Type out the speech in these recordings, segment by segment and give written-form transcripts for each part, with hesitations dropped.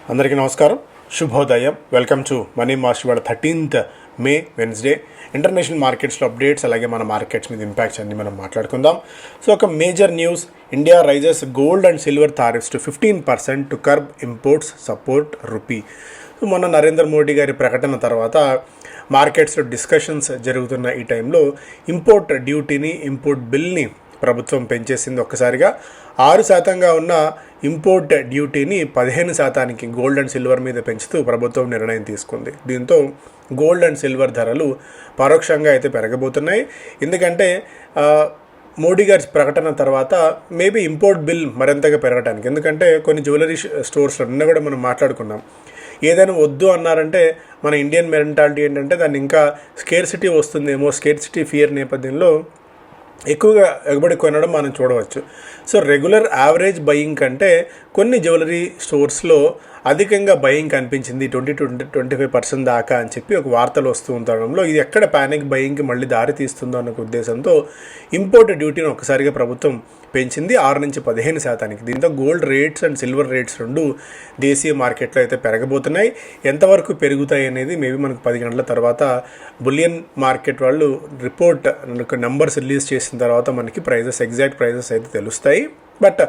అందరికీ నమస్కారం, శుభోదయం. Welcome to money master. ఇవాళ 13th మే వెన్స్డే. ఇంటర్నేషనల్ మార్కెట్స్లో అప్డేట్స్, అలాగే మన మార్కెట్స్ మీద ఇంపాక్ట్స్ అన్ని మనం మాట్లాడుకుందాం. సో ఒక major news, India rises gold and silver tariffs to 15% to curb imports support rupee. మొన్న నరేంద్ర మోడీ గారి ప్రకటన తర్వాత మార్కెట్స్లో డిస్కషన్స్ జరుగుతున్న ఈ టైంలో ఇంపోర్ట్ డ్యూటీని, ఇంపోర్ట్ బిల్ని ప్రభుత్వం పెంచేసింది. ఒక్కసారిగా 6% ఉన్న ఇంపోర్ట్ డ్యూటీని 15% గోల్డ్ అండ్ సిల్వర్ మీద పెంచుతూ ప్రభుత్వం నిర్ణయం తీసుకుంది. దీంతో గోల్డ్ అండ్ సిల్వర్ ధరలు పరోక్షంగా అయితే పెరగబోతున్నాయి. ఎందుకంటే మోడీ గారి ప్రకటన తర్వాత మేబీ ఇంపోర్ట్ బిల్ మరింతగా పెరగడానికి, ఎందుకంటే కొన్ని జ్యువెలరీ స్టోర్స్లో నిన్న కూడా మనం మాట్లాడుకున్నాం, ఏదైనా వద్దు అన్నారంటే మన ఇండియన్ మెంటాలిటీ ఏంటంటే దాన్ని ఇంకా స్కేర్సిటీ వస్తుందేమో, స్కేర్సిటీ ఫియర్ నేపథ్యంలో ఎక్కువగా ఎగబడి కొనడం మనం చూడవచ్చు. సో రెగ్యులర్ యావరేజ్ బయింగ్ కంటే కొన్ని జ్యువెలరీ స్టోర్స్లో అధికంగా బయింగ్ కనిపించింది, 20-25% దాకా అని చెప్పి ఒక వార్తలు వస్తూ ఉండడంలో ఇది ఎక్కడ ప్యానిక్ బయింగ్కి మళ్ళీ దారి తీస్తుందో అన్న ఉద్దేశంతో ఇంపోర్ట్ డ్యూటీని ఒకసారిగా ప్రభుత్వం పెంచింది 6-15%. దీంతో gold rates and silver rates రెండు దేశీయ మార్కెట్లో అయితే పెరగబోతున్నాయి. ఎంతవరకు పెరుగుతాయి అనేది మేబీ మనకు 10 గంటల తర్వాత బులియన్ మార్కెట్ వాళ్ళు రిపోర్ట్ నెంబర్స్ రిలీజ్ చేసిన తర్వాత మనకి ఎగ్జాక్ట్ ప్రైజెస్ అయితే తెలుస్తాయి. బట్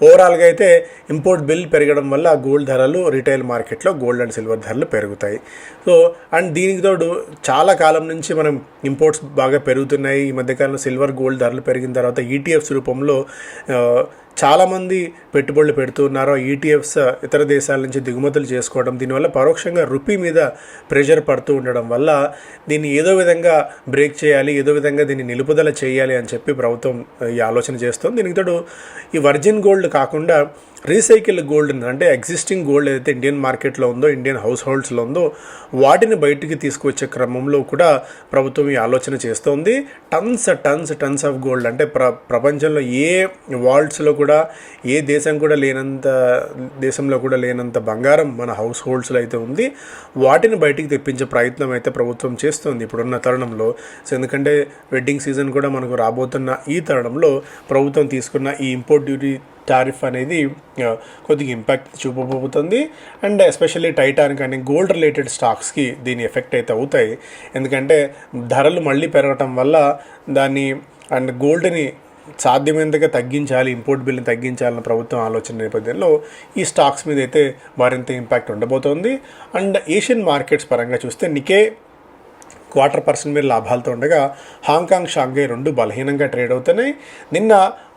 ఓవరాల్గా అయితే ఇంపోర్ట్ బిల్ పెరగడం వల్ల గోల్డ్ ధరలు రీటైల్ మార్కెట్లో గోల్డ్ అండ్ సిల్వర్ ధరలు పెరుగుతాయి. సో అండ్ దీనికి తోడు చాలా కాలం నుంచి మనం ఇంపోర్ట్స్ బాగా పెరుగుతున్నాయి. ఈ మధ్యకాలంలో సిల్వర్ గోల్డ్ ధరలు పెరిగిన తర్వాత ఈటీఎఫ్స్ రూపంలో చాలామంది పెట్టుబడులు పెడుతున్నారు. ఈటీఎఫ్స్ ఇతర దేశాల నుంచి దిగుమతులు చేసుకోవడం, దీనివల్ల పరోక్షంగా రూపీ మీద ప్రెషర్ పడుతూ ఉండడం వల్ల దీన్ని ఏదో విధంగా బ్రేక్ చేయాలి, ఏదో విధంగా దీన్ని నిలుపుదల చేయాలి అని చెప్పి ప్రభుత్వం ఈ ఆలోచన చేస్తుంది. దీనికి తోడు ఈ వర్జిన్ గోల్డ్ కాకుండా రీసైకిల్ గోల్డ్, అంటే ఎగ్జిస్టింగ్ గోల్డ్ ఏదైతే ఇండియన్ మార్కెట్లో ఉందో, ఇండియన్ హౌస్ హోల్డ్స్లో ఉందో వాటిని బయటికి తీసుకువచ్చే క్రమంలో కూడా ప్రభుత్వం ఈ ఆలోచన చేస్తోంది. టన్స్ ఆఫ్ గోల్డ్, అంటే ప్రపంచంలో ఏ వాల్ట్స్లో కూడా ఏ దేశంలో కూడా లేనంత బంగారం మన హౌస్ హోల్డ్స్లో అయితే ఉంది. వాటిని బయటికి తెప్పించే ప్రయత్నం అయితే ప్రభుత్వం చేస్తుంది ఇప్పుడున్న తరుణంలో. సో ఎందుకంటే వెడ్డింగ్ సీజన్ కూడా మనకు రాబోతున్న ఈ తరుణంలో ప్రభుత్వం తీసుకున్న ఈ ఇంపోర్ట్ డ్యూటీ టారిఫ్ అనేది కొద్దిగా ఇంపాక్ట్ చూపబోతుంది. అండ్ ఎస్పెషల్లీ టైటానిక్ అని గోల్డ్ రిలేటెడ్ స్టాక్స్కి దీని ఎఫెక్ట్ అయితే అవుతాయి. ఎందుకంటే ధరలు మళ్ళీ పెరగటం వల్ల దాన్ని అండ్ గోల్డ్ని సాధ్యమైనంతగా తగ్గించాలి, ఇంపోర్ట్ బిల్ని తగ్గించాలన్న ప్రభుత్వం ఆలోచన నేపథ్యంలో ఈ స్టాక్స్ మీద అయితే మరింత ఇంపాక్ట్ ఉండబోతోంది. అండ్ ఏషియన్ మార్కెట్స్ పరంగా చూస్తే నికే 0.25% మీద లాభాలతో ఉండగా హాంకాంగ్, షాంఘై రెండు బలహీనంగా ట్రేడ్ అవుతున్నాయి. నిన్న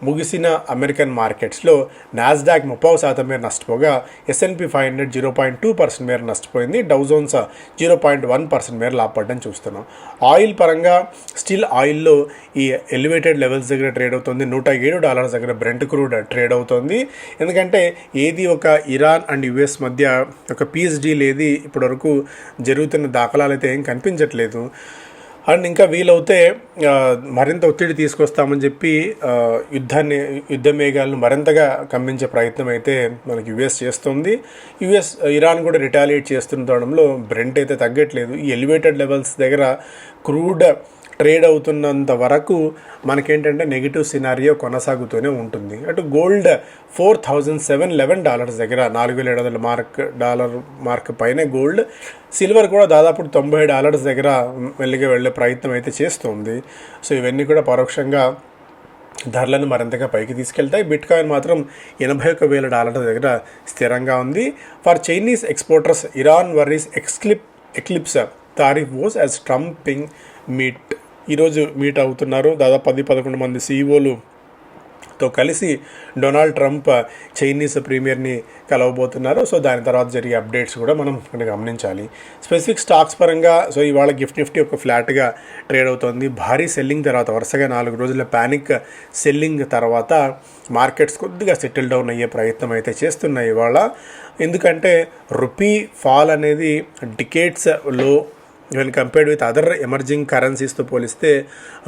ముగిసిన అమెరికన్ మార్కెట్స్లో నాస్డాక్ 30% మేర నష్టపోగా S&P 500 0.2% మేర నష్టపోయింది. డౌజోన్స్ 0.1% మేర లాభపడడం చూస్తున్నాం. ఆయిల్ పరంగా స్టిల్ ఆయిల్లో ఈ ఎలివేటెడ్ లెవెల్స్ దగ్గర ట్రేడ్ అవుతుంది. $107 దగ్గర బ్రెంట్ క్రూడ్ ట్రేడ్ అవుతుంది. ఎందుకంటే ఏది ఒక ఇరాన్ అండ్ యుఎస్ మధ్య ఒక పీస్ డీల్ ఏది ఇప్పటివరకు జరుగుతున్న దాఖలాలు అయితే ఏం కనిపించట్లేదు. అండ్ ఇంకా వీలవుతే మరింత ఒత్తిడి తీసుకొస్తామని చెప్పి యుద్ధ మేఘాలను మరింతగా కమ్మించే ప్రయత్నం అయితే మనకి యుఎస్ చేస్తుంది. ఇరాన్ కూడా రిటాలియేట్ చేస్తుండడంలో బ్రెంట్ అయితే తగ్గట్లేదు. ఈ ఎలివేటెడ్ లెవెల్స్ దగ్గర క్రూడ్ ట్రేడ్ అవుతున్నంత వరకు మనకేంటంటే నెగిటివ్ సినారియో కొనసాగుతూనే ఉంటుంది. అటు గోల్డ్ $4,711 దగ్గర $4,700 మార్క్ పైనే గోల్డ్. సిల్వర్ కూడా దాదాపు $90 దగ్గర మెల్లిగా వెళ్ళే ప్రయత్నం అయితే చేస్తుంది. సో ఇవన్నీ కూడా పరోక్షంగా ధరలను మరింతగా పైకి తీసుకెళ్తాయి. బిట్ కాయిన్ మాత్రం $81,000 దగ్గర స్థిరంగా ఉంది. For Chinese exporters, Iran worries eclipse tariff woes as trumping meet. ఈరోజు మీట్ అవుతున్నారు. దాదాపు 10-11 మంది CEOలతో కలిసి డొనాల్డ్ ట్రంప్ చైనీస్ ప్రీమియర్ని కలవబోతున్నారు. సో దాని తర్వాత జరిగే అప్డేట్స్ కూడా మనం ఇక్కడ గమనించాలి. స్పెసిఫిక్ స్టాక్స్ పరంగా సో ఇవాళ నిఫ్టీ ఒక ఫ్లాట్గా ట్రేడ్ అవుతుంది. భారీ సెల్లింగ్ తర్వాత వరుసగా 4 రోజుల ప్యానిక్ సెల్లింగ్ తర్వాత మార్కెట్స్ కొద్దిగా సెటిల్ డౌన్ అయ్యే ప్రయత్నం అయితే చేస్తున్నాయి ఇవాళ. ఎందుకంటే రూపీ ఫాల్ అనేది డికేట్స్ లో even compared with other emerging కరెన్సీస్తో పోలిస్తే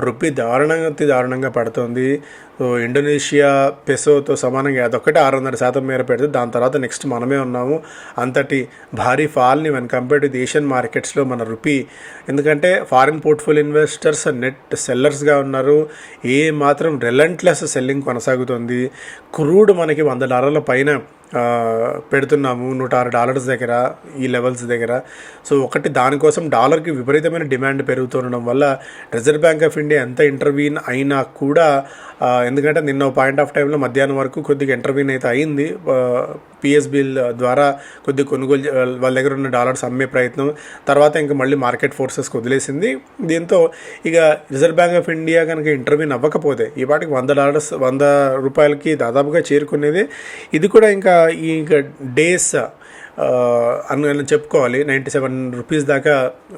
రూపీ దారుణంగా పడుతుంది. ఇండోనేషియా పెసోతో సమానంగా అదొక్కటే 600% మేర పెడితే దాని తర్వాత నెక్స్ట్ మనమే ఉన్నాము. అంతటి భారీ ఫాల్ని వెన్ కంపేర్డ్ విత్ ఏషియన్ మార్కెట్స్లో మన రూపీ, ఎందుకంటే ఫారిన్ పోర్ట్ఫోలియో ఇన్వెస్టర్స్ నెట్ సెల్లర్స్గా ఉన్నారు. ఏ మాత్రం రిలెంట్లెస్ సెల్లింగ్ కొనసాగుతుంది. క్రూడ్ మనకి $100 పైన పెడుతున్నాము $106 దగ్గర, ఈ లెవెల్స్ దగ్గర. సో ఒకటి దానికోసం డాలర్కి విపరీతమైన డిమాండ్ పెరుగుతుండడం వల్ల రిజర్వ్ బ్యాంక్ ఆఫ్ ఇండియా ఎంత ఇంటర్వ్యూన్ అయినా కూడా, ఎందుకంటే నిన్న పాయింట్ ఆఫ్ టైంలో మధ్యాహ్నం వరకు కొద్దిగా ఇంటర్వ్యూన్ అయితే అయింది, పిఎస్బిల్ ద్వారా కొద్దిగా కొనుగోలు వాళ్ళ దగ్గర ఉన్న డాలర్స్ అమ్మే ప్రయత్నం, తర్వాత ఇంకా మళ్ళీ మార్కెట్ ఫోర్సెస్కి వదిలేసింది. దీంతో ఇక రిజర్వ్ బ్యాంక్ ఆఫ్ ఇండియా కనుక ఇంటర్వ్యూన్ అవ్వకపోతే ఈ వాటికి $100 దాదాపుగా చేరుకునేది. ఇది కూడా ఇంకా డేస్ అని చెప్పుకోవాలి, $97 దాకా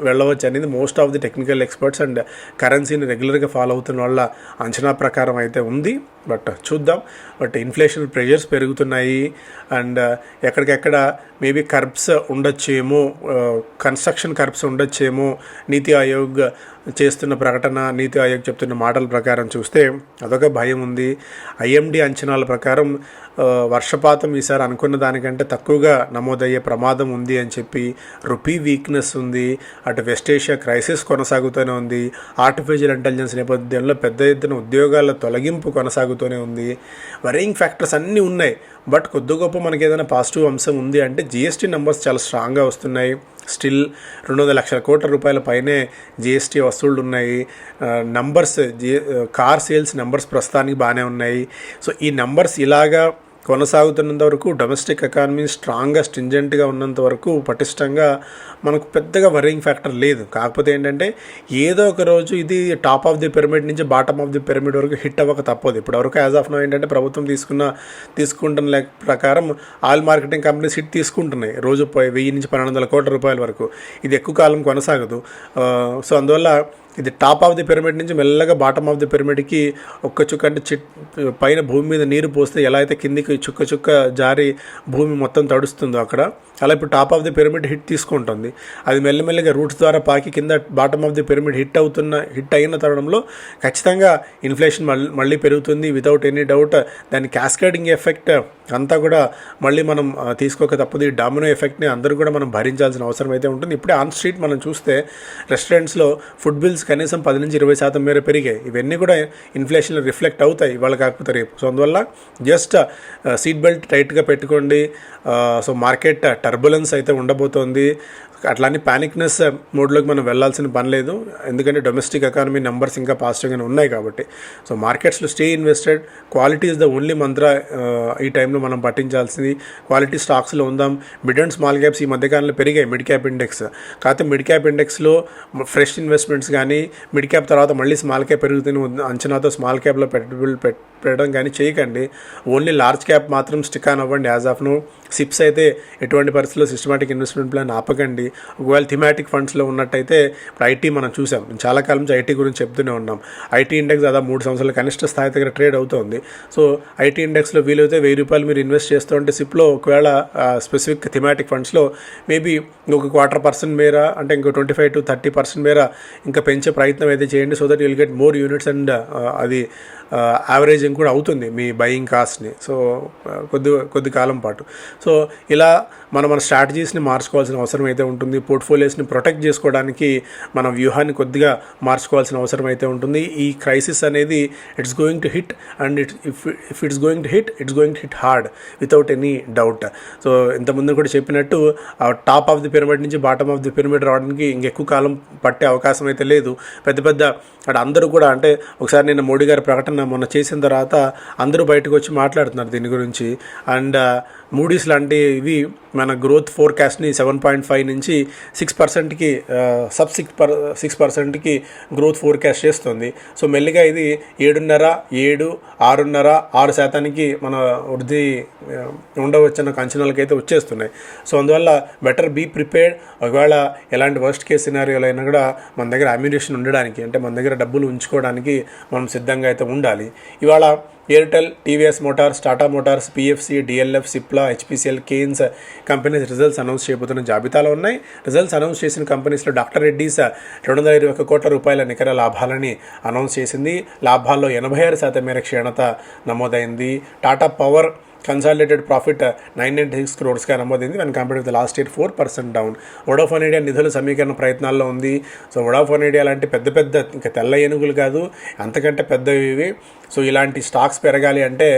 వెళ్ళవచ్చు అనేది most of the technical experts and కరెన్సీని రెగ్యులర్గా ఫాలో అవుతున్న వాళ్ళ అంచనా ప్రకారం అయితే ఉంది. బట్ చూద్దాం. బట్ ఇన్ఫ్లేషన్ ప్రెషర్స్ పెరుగుతున్నాయి అండ్ ఎక్కడికెక్కడ మేబీ కర్బ్స్ ఉండొచ్చేమో, కన్స్ట్రక్షన్ కర్బ్స్ ఉండొచ్చేమో. నీతి ఆయోగ్ చేస్తున్న ప్రకటన, నీతి ఆయోగ్ చెప్తున్న మాటల ప్రకారం చూస్తే అదొక భయం ఉంది. ఐఎండి అంచనాల ప్రకారం వర్షపాతం ఈసారి అనుకున్న దానికంటే తక్కువగా నమోదయ్యే ప్రమాదం ఉంది అని చెప్పి, రూపీ వీక్నెస్ ఉంది, అటు వెస్ట్ ఏషియా క్రైసిస్ కొనసాగుతూనే ఉంది, ఆర్టిఫిషియల్ ఇంటెలిజెన్స్ నేపథ్యంలో పెద్ద ఎత్తున ఉద్యోగాల తొలగింపు కొనసాగుతూనే ఉంది. వరింగ్ ఫ్యాక్టర్స్ అన్నీ ఉన్నాయి. బట్ కొద్ది గొప్ప మనకి ఏదైనా పాజిటివ్ అంశం ఉంది అంటే జిఎస్టీ నెంబర్స్ చాలా స్ట్రాంగ్గా వస్తున్నాయి. స్టిల్ 200 లక్షల కోట్ల రూపాయల పైనే జిఎస్టీ వసూళ్లు ఉన్నాయి. నంబర్స్, కార్ సేల్స్ నెంబర్స్ ప్రస్తుతానికి బాగానే ఉన్నాయి. సో ఈ నెంబర్స్ ఇలాగా కొనసాగుతున్నంత వరకు, డొమెస్టిక్ ఎకానమీ స్ట్రాంగ్గా స్ట్రింజెంట్గా ఉన్నంత వరకు, పటిష్టంగా మనకు పెద్దగా వరింగ్ ఫ్యాక్టర్ లేదు. కాకపోతే ఏంటంటే ఏదో ఒక రోజు ఇది టాప్ ఆఫ్ ది పిరమిడ్ నుంచి బాటమ్ ఆఫ్ ది పిరమిడ్ వరకు హిట్ అవ్వక తప్పదు. ఇప్పటివరకు యాజ్ ఆఫ్ నో ఏంటంటే ప్రభుత్వం తీసుకుంటున్న ప్రకారం ఆయిల్ మార్కెటింగ్ కంపెనీస్ హిట్ తీసుకుంటున్నాయి, రోజు 1000 నుంచి 1200 కోట్ల రూపాయల వరకు. ఇది ఎక్కువ కాలం కొనసాగదు. సో అందువల్ల ఇది టాప్ ఆఫ్ ది పిరమిడ్ నుంచి మెల్లగా బాటమ్ ఆఫ్ ది పిరమిడ్కి ఒక్క చుక్క, అంటే పైన భూమి మీద నీరు పోస్తే ఎలా అయితే కిందికి చుక్క చుక్క జారి భూమి మొత్తం తడుస్తుందో అక్కడ, అలా ఇప్పుడు top of the pyramid hit తీసుకుంటుంది. అది మెల్లమెల్లగా రూట్స్ ద్వారా పాకి కింద bottom of the pyramid hit అయిన తరుణంలో ఖచ్చితంగా ఇన్ఫ్లేషన్ మళ్ళీ పెరుగుతుంది. వితౌట్ ఎనీ డౌట్ దాని క్యాస్కేడింగ్ ఎఫెక్ట్ అంతా కూడా మళ్ళీ మనం తీసుకోక తప్పదు. ఈ డామినో ఎఫెక్ట్ని అందరూ కూడా మనం భరించాల్సిన అవసరం అయితే ఉంటుంది. ఇప్పుడే ఆన్ స్ట్రీట్ మనం చూస్తే రెస్టారెంట్స్లో ఫుడ్ బిల్స్ కనీసం 10-20% మేర పెరిగాయి. ఇవన్నీ కూడా ఇన్ఫ్లేషన్లో రిఫ్లెక్ట్ అవుతాయి ఇవాళ కాకపోతే రేపు. సో అందువల్ల జస్ట్ సీట్ బెల్ట్ టైట్గా పెట్టుకోండి. సో మార్కెట్ టర్బులెన్స్ అయితే ఉండబోతోంది. అట్లానే ప్యానిక్నెస్ మోడ్లోకి మనం వెళ్ళాల్సిన పని లేదు, ఎందుకంటే డొమెస్టిక్ ఎకానమీ నెంబర్స్ ఇంకా పాజిటివ్గానే ఉన్నాయి కాబట్టి. సో మార్కెట్స్లో stay invested, quality is the only మంత్ర ఈ టైంలో మనం పట్టించాల్సింది. క్వాలిటీ స్టాక్స్లో ఉందాం. మిడ్ అండ్ స్మాల్ క్యాప్స్ ఈ మధ్యకాలంలో పెరిగాయి, మిడ్ క్యాప్ ఇండెక్స్. కాకపోతే మిడ్ క్యాప్ ఇండెక్స్లో ఫ్రెష్ ఇన్వెస్ట్మెంట్స్ కానీ, మిడ్ క్యాప్ తర్వాత మళ్ళీ స్మాల్ క్యాప్ పెరుగుతున్న అంచనాతో స్మాల్ క్యాప్లో పెట్టడం కానీ చేయకండి. ఓన్లీ లార్జ్ క్యాప్ మాత్రం స్టిక్ ఆన్ అవ్వండి. యాజ్ ఆఫ్ నో సిప్స్ అయితే ఎటువంటి పరిస్థితుల్లో సిస్టమాటిక్ ఇన్వెస్ట్మెంట్ ప్లాన్ ఆపకండి. ఒకవేళ థిమాటిక్ ఫండ్స్లో ఉన్నట్టయితే ఇప్పుడు ఐటీ మనం చూసాం, చాలా కాలం నుంచి ఐటీ గురించి చెప్తూనే ఉన్నాం. ఐటీ ఇండెక్స్ దాదాపు 3 సంవత్సరాల కనిష్ట స్థాయి దగ్గర ట్రేడ్ అవుతుంది. సో ఐటీ ఇండెక్స్లో వీలైతే $1000 మీరు ఇన్వెస్ట్ చేస్తూ ఉంటే సిప్లో ఒకవేళ స్పెసిఫిక్ థిమాటిక్ ఫండ్స్లో మేబీ ఇంకొక 1/4% మేర, అంటే ఇంకో 25-30% మేర ఇంకా పెంచే ప్రయత్నం అయితే చేయండి. So that you'll get more units and అది యావరేజింగ్ కూడా అవుతుంది మీ బయింగ్ కాస్ట్ని. సో కొద్ది కాలం పాటు. సో ఇలా మన స్ట్రాటజీస్ని మార్చుకోవాల్సిన అవసరం అయితే ఉంటుంది. పోర్ట్ఫోలియోస్ని ప్రొటెక్ట్ చేసుకోవడానికి మన వ్యూహాన్ని కొద్దిగా మార్చుకోవాల్సిన అవసరం అయితే ఉంటుంది. ఈ క్రైసిస్ అనేది it's going to hit and if it's going to hit hard without any doubt. So ఇంతకుముందు కూడా చెప్పినట్టు టాప్ ఆఫ్ ది పిరమిడ్ నుంచి బాటమ్ ఆఫ్ ది పిరమిడ్ రావడానికి ఇంకెక్కువ కాలం పట్టే అవకాశం అయితే లేదు. పెద్ద అక్కడ అందరూ కూడా, అంటే ఒకసారి నేను మోడీ గారి ప్రకటన మొన్న చేసిన తర్వాత అందరూ బయటకు వచ్చి మాట్లాడుతున్నారు దీని గురించి. అండ్ మూడీస్ లాంటివి మన గ్రోత్ ఫోర్కాస్ట్ని 7.5 నుంచి 6%కి సబ్ 6%కి గ్రోత్ ఫోర్కాస్ట్ చేస్తుంది. సో మెల్లిగా ఇది 7.5, 6.5% మన వృద్ధి ఉండవచ్చన్న అంచనాలకైతే వచ్చేస్తున్నాయి. సో అందువల్ల బెటర్ బీ ప్రిపేర్డ్. ఒకవేళ ఎలాంటి వర్స్ట్ కేస్ సినారియోలు అయినా కూడా మన దగ్గర అమ్యునిషన్ ఉండడానికి, అంటే మన దగ్గర డబ్బులు ఉంచుకోవడానికి మనం సిద్ధంగా అయితే ఉండాలి. ఇవాళ Airtel, TVS Motors, Tata Motors, PFC, DLF, Cipla, HPCL, Kaynes companies results announce చేయబోతున్న జాబితాలో ఉన్నాయి. రిజల్ట్స్ అనౌన్స్ చేసిన కంపెనీస్లో డాక్టర్ రెడ్డీస్ 221 కోట్ల రూపాయల నికర లాభాలని అనౌన్స్ చేసింది. లాభాల్లో 86% మేర క్షీణత నమోదైంది. Tata power consolidated profit 996 crores నమోదైంది. One compare with last year 4% down. Vodafone idea నిధుల సమీకరణ ప్రయత్నాల్లో ఉంది. సో వోడాఫోన్ ఐడియా లాంటి పెద్ద పెద్ద ఇంకా తెల్ల ఏనుగులు కాదు, అంతకంటే పెద్దవి ఇవి. సో ఇలాంటి స్టాక్స్ పెరగాలి అంటే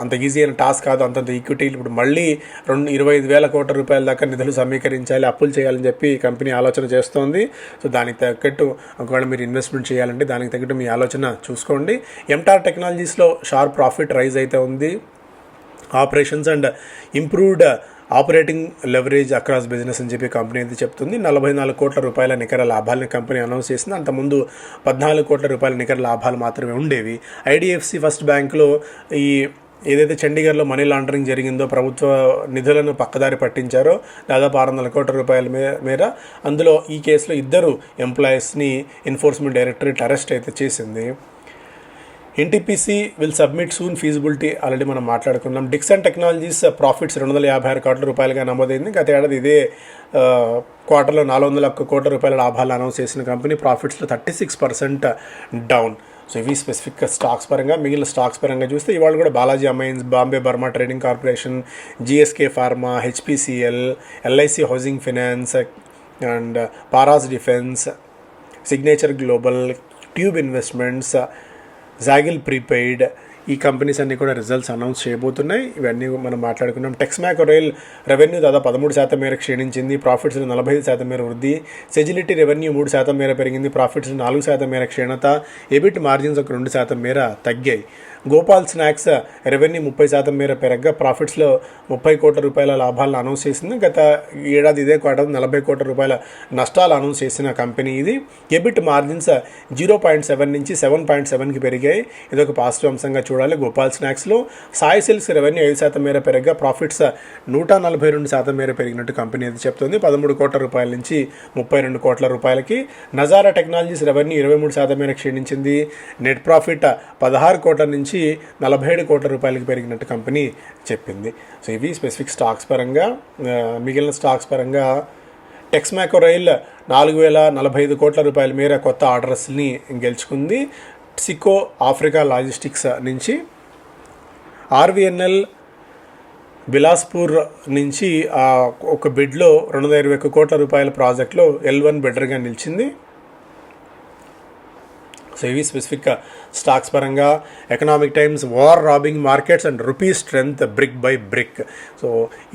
అంత ఈజీ అయిన టాస్క్ కాదు. అంతంత ఈక్విటీ ఇప్పుడు మళ్ళీ 25,000 కోట్ల రూపాయల దాకా నిధులు సమీకరించాలి, అప్పులు చేయాలని చెప్పి కంపెనీ ఆలోచన చేస్తోంది. సో దానికి తగ్గట్టు ఒకవేళ మీరు ఇన్వెస్ట్మెంట్ చేయాలంటే దానికి తగ్గట్టు మీ ఆలోచన చూసుకోండి. ఎంటార్ టెక్నాలజీస్లో షార్ప్ ప్రాఫిట్ రైజ్ అయితే ఉంది. Operations and improved operating leverage across business అని చెప్పి కంపెనీ అయితే చెప్తుంది. 44 కోట్ల రూపాయల నికర లాభాలని కంపెనీ అనౌన్స్ చేసింది. అంతకుముందు 14 కోట్ల రూపాయల నికర లాభాలు మాత్రమే ఉండేవి. ఐడిఎఫ్సి ఫస్ట్ బ్యాంకులో ఈ ఏదైతే చండీగఢ్లో మనీ లాండరింగ్ జరిగిందో, ప్రభుత్వ నిధులను పక్కదారి పట్టించారో దాదాపు 600 కోట్ల రూపాయల మేర, అందులో ఈ కేసులో 2 ఎంప్లాయీస్ని ఎన్ఫోర్స్మెంట్ డైరెక్టరేట్ అరెస్ట్ అయితే చేసింది. NTPC will submit soon feasibility already మనం మాట్లాడుకున్నాం. డిక్సన్ టెక్నాలజీస్ ప్రాఫిట్స్ 256 కోట్ల రూపాయలుగా నమోదైంది. గత ఏడాది ఇదే క్వార్టర్లో 401 కోట్ల రూపాయల లాభాలు అనౌన్స్ చేసిన కంపెనీ ప్రాఫిట్స్లో 36% డౌన్. సో ఇవి స్పెసిఫిక్ స్టాక్స్ పరంగా. మిగిలిన స్టాక్స్ పరంగా చూస్తే ఇవాళ కూడా Balaji amines, Bombay Burma trading corporation, GSK pharma, HPCL, LIC housing finance and paras defence, signature global, tube investments, జాగిల్ prepaid, ఈ కంపెనీస్ అన్నీ కూడా రిజల్ట్స్ అనౌన్స్ చేయబోతున్నాయి. ఇవన్నీ మనం మాట్లాడుకున్నాం. టెక్స్మాకో రైల్ రెవెన్యూ దాదాపు 13% మేర క్షీణించింది, ప్రాఫిట్స్ 45% మేర వృద్ధి. సెజిలిటీ రెవెన్యూ 3% మేర పెరిగింది, ప్రాఫిట్స్ 4% మేర క్షీణత. ఎబిట్ మార్జిన్స్ ఒక 2% మేర తగ్గాయి. గోపాల్ స్నాక్స్ రెవెన్యూ 30% మేర పెరగగా ప్రాఫిట్స్లో 30 కోట్ల రూపాయల లాభాలను అనౌన్స్ చేసింది. గత ఏడాది ఇదే క్వార్టర్ 40 కోట్ల రూపాయల నష్టాలు అనౌన్స్ చేసిన కంపెనీ ఇది. ఎబిట్ మార్జిన్స్ 0.7 నుంచి 7.7కి పెరిగాయి. ఇదొక పాజిటివ్ అంశంగా చూడాలి గోపాల్ స్నాక్స్లో. సాయి సిల్క్స్ రెవెన్యూ 5% మేర పెరగగా ప్రాఫిట్స్ 142% మేర పెరిగినట్టు కంపెనీ అది చెప్తుంది. 13 కోట్ల రూపాయల నుంచి 32 కోట్ల రూపాయలకి. నజారా టెక్నాలజీస్ రెవెన్యూ 23% మేర క్షీణించింది. నెట్ ప్రాఫిట్ 16 కోట్ల నుంచి 47 కోట్ల రూపాయలకి పెరిగినట్టు కంపెనీ చెప్పింది. సో ఇవి స్పెసిఫిక్ స్టాక్స్ పరంగా. మిగిలిన స్టాక్స్ పరంగా టెక్స్మాకో రైల్ 4,045 కోట్ల రూపాయల మేర కొత్త ఆర్డర్స్ని గెలుచుకుంది. సికో ఆఫ్రికా లాజిస్టిక్స్ నుంచి, ఆర్వీఎన్ఎల్ బిలాస్పూర్ నుంచి ఒక బిడ్లో 221 కోట్ల రూపాయల ప్రాజెక్టులో L1 బిడ్డర్గా నిలిచింది. సో ఇవి స్పెసిఫిక్ స్టాక్స్ పరంగా. Economic times war robbing markets and rupee strength brick by brick. So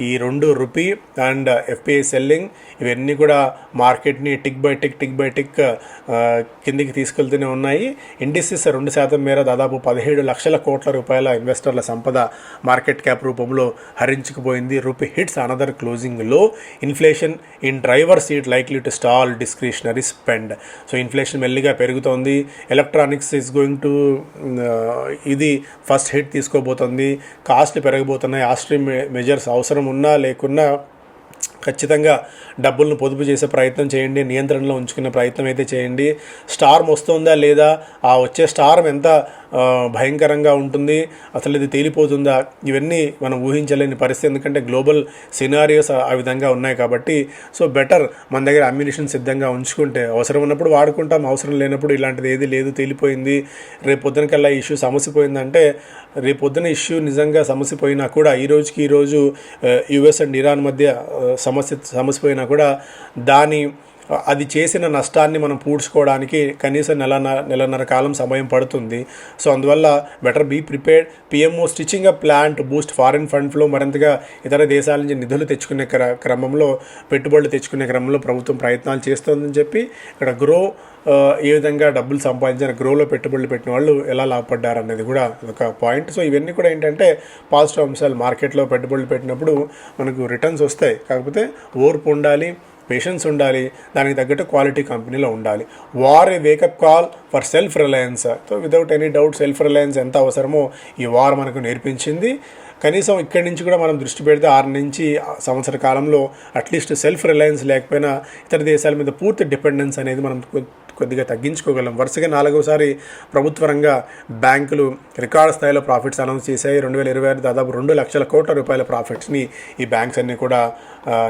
ఈ 2 రూపీ అండ్ ఎఫ్పిఐ సెల్లింగ్ ఇవన్నీ కూడా మార్కెట్ని టిక్ బై టిక్ కిందికి తీసుకెళ్తూనే ఉన్నాయి. ఇండిసెస్ 2% మేర దాదాపు 17 లక్షల కోట్ల రూపాయల ఇన్వెస్టర్ల సంపద మార్కెట్ క్యాప్ రూపంలో హరించుకుపోయింది. రూపీ హిట్స్ అనదర్ క్లోజింగ్ లో. Inflation in driver seat likely to stall discretionary spend. So inflation మెల్లిగా పెరుగుతోంది. ఎలక్ట్రానిక్స్ ఈజ్ గోయింగ్ టు ఇది ఫస్ట్ హిట్ తీసుకోబోతుంది. కాస్ట్లు పెరగబోతున్నాయి. ఆస్ట్రీమ్ మెజర్స్ అవసరం ఉన్నా లేకున్నా ఖచ్చితంగా డబ్బులను పొదుపు చేసే ప్రయత్నం చేయండి, నియంత్రణలో ఉంచుకునే ప్రయత్నం అయితే చేయండి. స్టార్మ్ వస్తుందా లేదా, ఆ వచ్చే స్టార్మ్ ఎంత భయంకరంగా ఉంటుంది, అసలు ఇది తేలిపోతుందా, ఇవన్నీ మనం ఊహించలేని పరిస్థితి. ఎందుకంటే గ్లోబల్ సినారియోస్ ఆ విధంగా ఉన్నాయి కాబట్టి. సో బెటర్ మన దగ్గర అమ్యునిషన్ సిద్ధంగా ఉంచుకుంటే అవసరం ఉన్నప్పుడు వాడుకుంటాం, అవసరం లేనప్పుడు ఇలాంటిది ఏది లేదు, తేలిపోయింది, రేపు పొద్దునకల్లా ఇష్యూ సమసిపోయిందంటే, రేపు పొద్దున ఇష్యూ నిజంగా సమసిపోయినా కూడా ఈ రోజు యుఎస్ అండ్ ఇరాన్ మధ్య సమసిపోయినా కూడా అది చేసిన నష్టాన్ని మనం పూడ్చుకోవడానికి కనీసం నెలన్నర కాలం సమయం పడుతుంది. సో అందువల్ల better be prepared. PMO stitching up plan to boost foreign fund flow. మరింతగా ఇతర దేశాల నుంచి నిధులు తెచ్చుకునే క్రమంలో, పెట్టుబడులు తెచ్చుకునే క్రమంలో ప్రభుత్వం ప్రయత్నాలు చేస్తోందని చెప్పి ఇక్కడ ఏ విధంగా డబ్బులు సంపాదించిన, గ్రోలో పెట్టుబడులు పెట్టిన వాళ్ళు ఎలా లాభపడ్డారు అనేది కూడా ఒక పాయింట్. సో ఇవన్నీ కూడా ఏంటంటే పాజిటివ్ అంశాలు. మార్కెట్లో పెట్టుబడులు పెట్టినప్పుడు మనకు రిటర్న్స్ వస్తాయి, కాకపోతే ఓర్పు ఉండాలి, పేషెన్స్ ఉండాలి, దానికి తగ్గట్టు క్వాలిటీ కంపెనీలో ఉండాలి. War A wake up call for self Reliance. So without any doubt self Reliance ఎంత అవసరమో ఈ వార్ మనకు నేర్పించింది. కనీసం ఇక్కడి నుంచి కూడా మనం దృష్టి పెడితే 6 నుంచి సంవత్సర కాలంలో అట్లీస్ట్ సెల్ఫ్ రిలయన్స్ లేకపోయినా ఇతర దేశాల మీద పూర్తి డిపెండెన్స్ అనేది మనం కొద్దిగా తగ్గించుకోగలం. వరుసగా 4వసారి ప్రభుత్వ రంగ బ్యాంకులు రికార్డు స్థాయిలో ప్రాఫిట్స్ అనౌన్స్ చేశాయి. 2026 దాదాపు 2 లక్షల కోట్ల రూపాయల ప్రాఫిట్స్ని ఈ బ్యాంక్స్ అన్నీ కూడా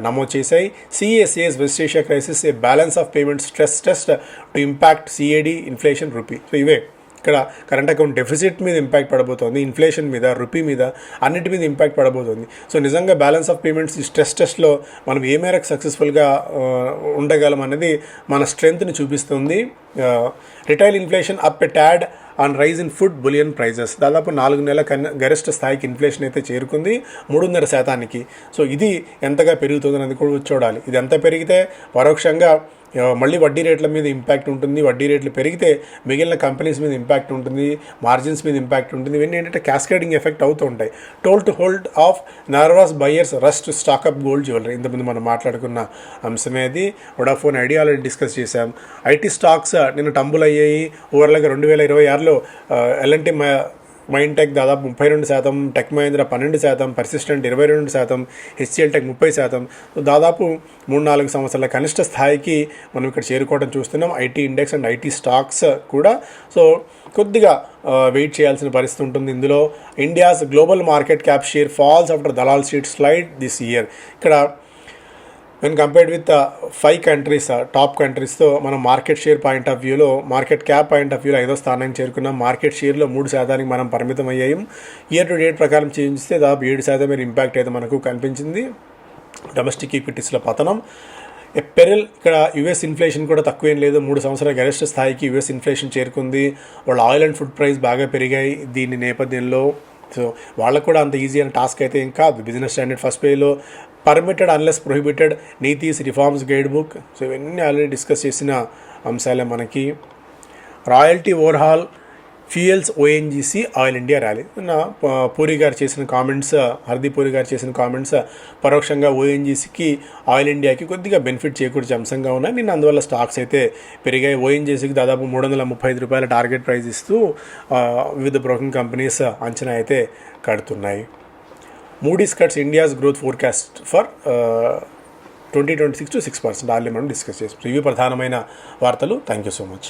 నమోదు చేశాయి. సిఎస్ఏస్ West Asia crisis a balance of payment stress test to impact CAD inflation rupee. So ఇవే ఇక్కడ కరెంట్ అకౌంట్ డెఫిసిట్ మీద ఇంపాక్ట్ పడబోతోంది, ఇన్ఫ్లేషన్ మీద, రూపీ మీద, అన్నిటి మీద ఇంపాక్ట్ పడబోతోంది. సో నిజంగా బ్యాలెన్స్ ఆఫ్ పేమెంట్స్ ఈ స్ట్రెస్ టెస్ట్లో మనం ఏ మేరకు సక్సెస్ఫుల్గా ఉండగలం అనేది మన స్ట్రెంగ్త్ని చూపిస్తుంది. Retail inflation up a tad on rise in food bullion prices. దాదాపు 4 నెలల గరిష్ట స్థాయికి ఇన్ఫ్లేషన్ అయితే చేరుకుంది, 3.5%. సో ఇది ఎంతగా పెరుగుతుంది అనేది కూడా చూడాలి. ఇది ఎంత పెరిగితే పరోక్షంగా మళ్ళీ వడ్డీ రేట్ల మీద ఇంపాక్ట్ ఉంటుంది, వడ్డీ రేట్లు పెరిగితే మిగిలిన కంపెనీస్ మీద ఇంపాక్ట్ ఉంటుంది, మార్జిన్స్ మీద ఇంపాక్ట్ ఉంటుంది. ఇవన్నీ ఏంటంటే క్యాస్కేడింగ్ ఎఫెక్ట్ అవుతూ ఉంటాయి. Told to hold of nervous buyers rush to stock up gold jewellery. ఇంతకుముందు మనం మాట్లాడుకున్న అంశమే అది. వొడాఫోన్ ఐడియా ఆల్రెడీ డిస్కస్ చేశాం. ఐటీ స్టాక్స్ నిన్న టంబుల్ అయ్యాయి. ఓవర్లాగా 2026లో ఎల్ఎన్టీ మైంటెక్ దాదాపు 32%, tech Mahindra 12%, persistent 22%, HCl tech 30%. దాదాపు 3-4 సంవత్సరాల కనిష్ట స్థాయికి మనం ఇక్కడ చేరుకోవడం చూస్తున్నాం. IT index and IT stocks కూడా. సో కొద్దిగా వెయిట్ చేయాల్సిన పరిస్థితి ఉంటుంది. ఇందులో India's global market cap share falls after Dalal Street slide this year. ఇక్కడ when compared with 5 countries, top కంట్రీస్తో మనం మార్కెట్ షేర్ పాయింట్ ఆఫ్ వ్యూలో, మార్కెట్ క్యాప్ పాయింట్ ఆఫ్ వ్యూలో 5వ స్థానానికి చేరుకున్నాం. మార్కెట్ షేర్లో 3% మనం పరిమితం అయ్యాం. ఇయర్ టు డేట్ ప్రకారం చేస్తే దాదాపు 7% ఇంపాక్ట్ అయితే మనకు కనిపించింది. డొమెస్టిక్ ఈక్విటీస్లో పతనం. పెరిల్ ఇక్కడ యుఎస్ ఇన్ఫ్లేషన్ కూడా తక్కువేం లేదు. 3 సంవత్సరాల గరిష్ట స్థాయికి యుఎస్ ఇన్ఫ్లేషన్ చేరుకుంది. వాళ్ళ ఆయిల్ అండ్ ఫుడ్ ప్రైస్ బాగా పెరిగాయి దీని నేపథ్యంలో. సో వాళ్ళకు కూడా అంత ఈజీ అయిన టాస్క్ అయితే ఏం కాదు. బిజినెస్ స్టాండర్డ్ ఫస్ట్ పేజ్లో permitted unless prohibited, NITI's reforms guide book. So ఇవన్నీ ఆల్రెడీ డిస్కస్ చేసిన అంశాలే మనకి. Royalty overhaul, fuels ONGC, Oil India rally. Puri garu చేసిన కామెంట్స్, హర్దీప్ పూరి గారు చేసిన కామెంట్స్ పరోక్షంగా ఓఎన్జీసీకి, ఆయిల్ ఇండియాకి కొద్దిగా బెనిఫిట్ చేకూర్చే అంశంగా ఉన్నాయి. నిన్న అందువల్ల స్టాక్స్ అయితే పెరిగాయి. ఓఎన్జీసీకి దాదాపు $335 టార్గెట్ ప్రైస్ ఇస్తూ వివిధ బ్రోకింగ్ కంపెనీస్ అంచనా అయితే కడుతున్నాయి. Moody's cuts India's growth forecast for 2026 to 6%. Already మనం డిస్కస్ చేస్తాం. ఇవి ప్రధానమైన వార్తలు. Thank you so much.